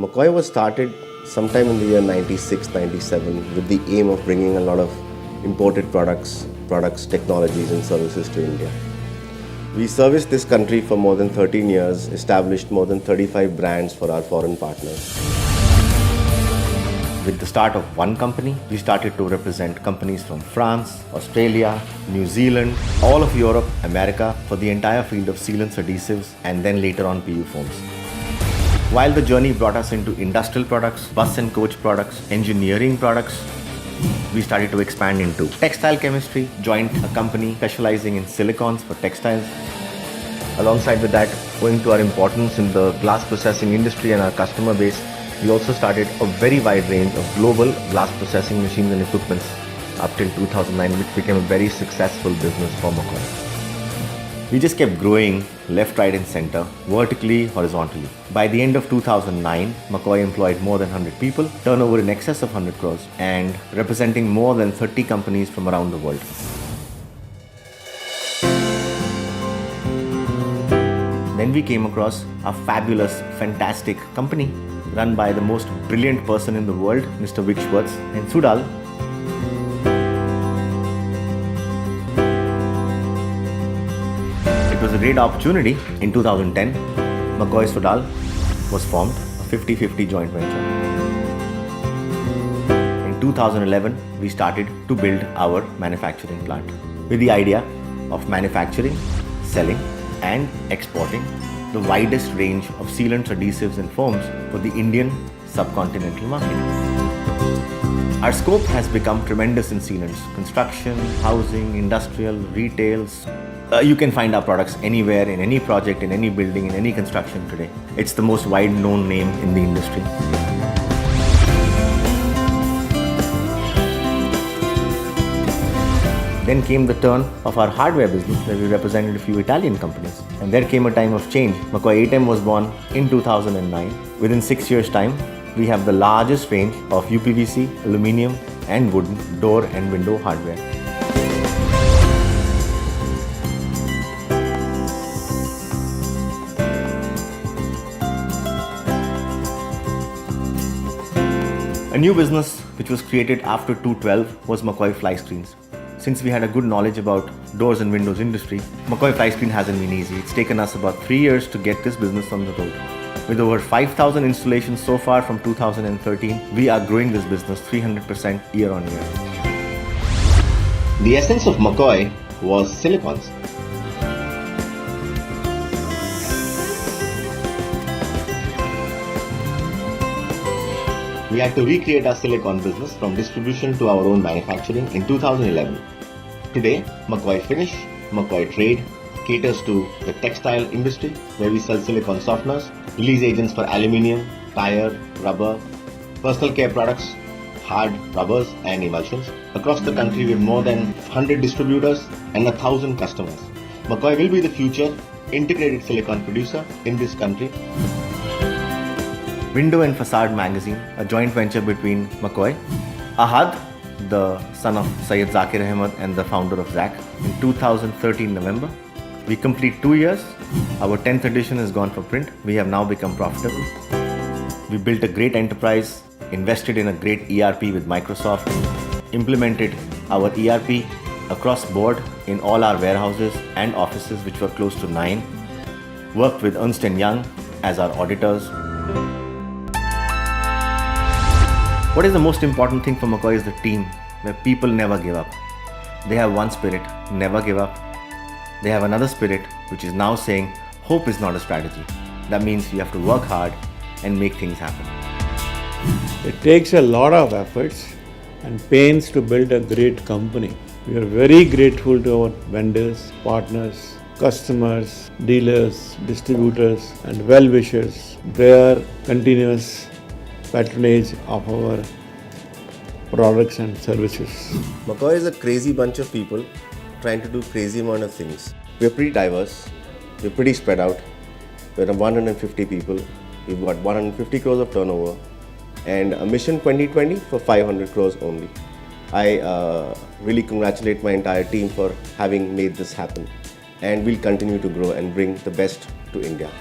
McCoy was started sometime in the year 96, 97 with the aim of bringing a lot of imported products, technologies and services to India. We serviced this country for more than 13 years, established more than 35 brands for our foreign partners. With the start of one company, we started to represent companies from France, Australia, New Zealand, all of Europe, America for the entire field of sealants, adhesives and then later on PU foams. While the journey brought us into industrial products, bus and coach products, engineering products, we started to expand into textile chemistry, joined a company specializing in silicons for textiles. Alongside with that, owing to our importance in the glass processing industry and our customer base, we also started a very wide range of global glass processing machines and equipments up till 2009, which became a very successful business for McCoy. We just kept growing left, right and center, vertically, horizontally. By the end of 2009, McCoy employed more than 100 people, turnover in excess of 100 crores and representing more than 30 companies from around the world. Then we came across a fabulous, fantastic company run by the most brilliant person in the world, Mr. Vic Schwartz in Sudal. It was a great opportunity. In 2010, McCoy Sudal was formed, a 50-50 joint venture. In 2011, we started to build our manufacturing plant with the idea of manufacturing, selling and exporting the widest range of sealants, adhesives and foams for the Indian subcontinental market. Our scope has become tremendous in sealants, construction, housing, industrial, retails. You can find our products anywhere, in any project, in any building, in any construction today. It's the most wide known name in the industry. Then came the turn of our hardware business where we represented a few Italian companies. And there came a time of change. McCoy 8M was born in 2009. Within 6 years' time, we have the largest range of UPVC, aluminium and wooden door and window hardware. A new business which was created after 2012 was McCoy Fly Screens. Since we had a good knowledge about doors and windows industry, McCoy Fly Screen hasn't been easy. It's taken us about 3 years to get this business on the road. With over 5,000 installations so far from 2013, we are growing this business 300% year on year. The essence of McCoy was silicons. We had to recreate our silicon business from distribution to our own manufacturing in 2011. Today, McCoy Finish, McCoy Trade caters to the textile industry where we sell silicon softeners, release agents for aluminium, tire, rubber, personal care products, hard rubbers and emulsions. Across the country we have more than 100 distributors and 1,000 customers. McCoy will be the future integrated silicon producer in this country. Window and Facade magazine, a joint venture between McCoy, Ahad, the son of Syed Zakir Ahmed and the founder of ZAC, in 2013 November. We complete 2 years. Our 10th edition has gone for print. We have now become profitable. We built a great enterprise, invested in a great ERP with Microsoft, implemented our ERP across board in all our warehouses and offices, which were close to 9, worked with Ernst & Young as our auditors. What is the most important thing for McCoy is the team, where people never give up. They have one spirit, never give up. They have another spirit, which is now saying, hope is not a strategy. That means you have to work hard and make things happen. It takes a lot of efforts and pains to build a great company. We are very grateful to our vendors, partners, customers, dealers, distributors and well-wishers. Their continuous patronage of our products and services. McCoy is a crazy bunch of people trying to do crazy amount of things. We're pretty diverse, we're pretty spread out. We're 150 people, we've got 150 crores of turnover and a mission 2020 for 500 crores only. I really congratulate my entire team for having made this happen, and we'll continue to grow and bring the best to India.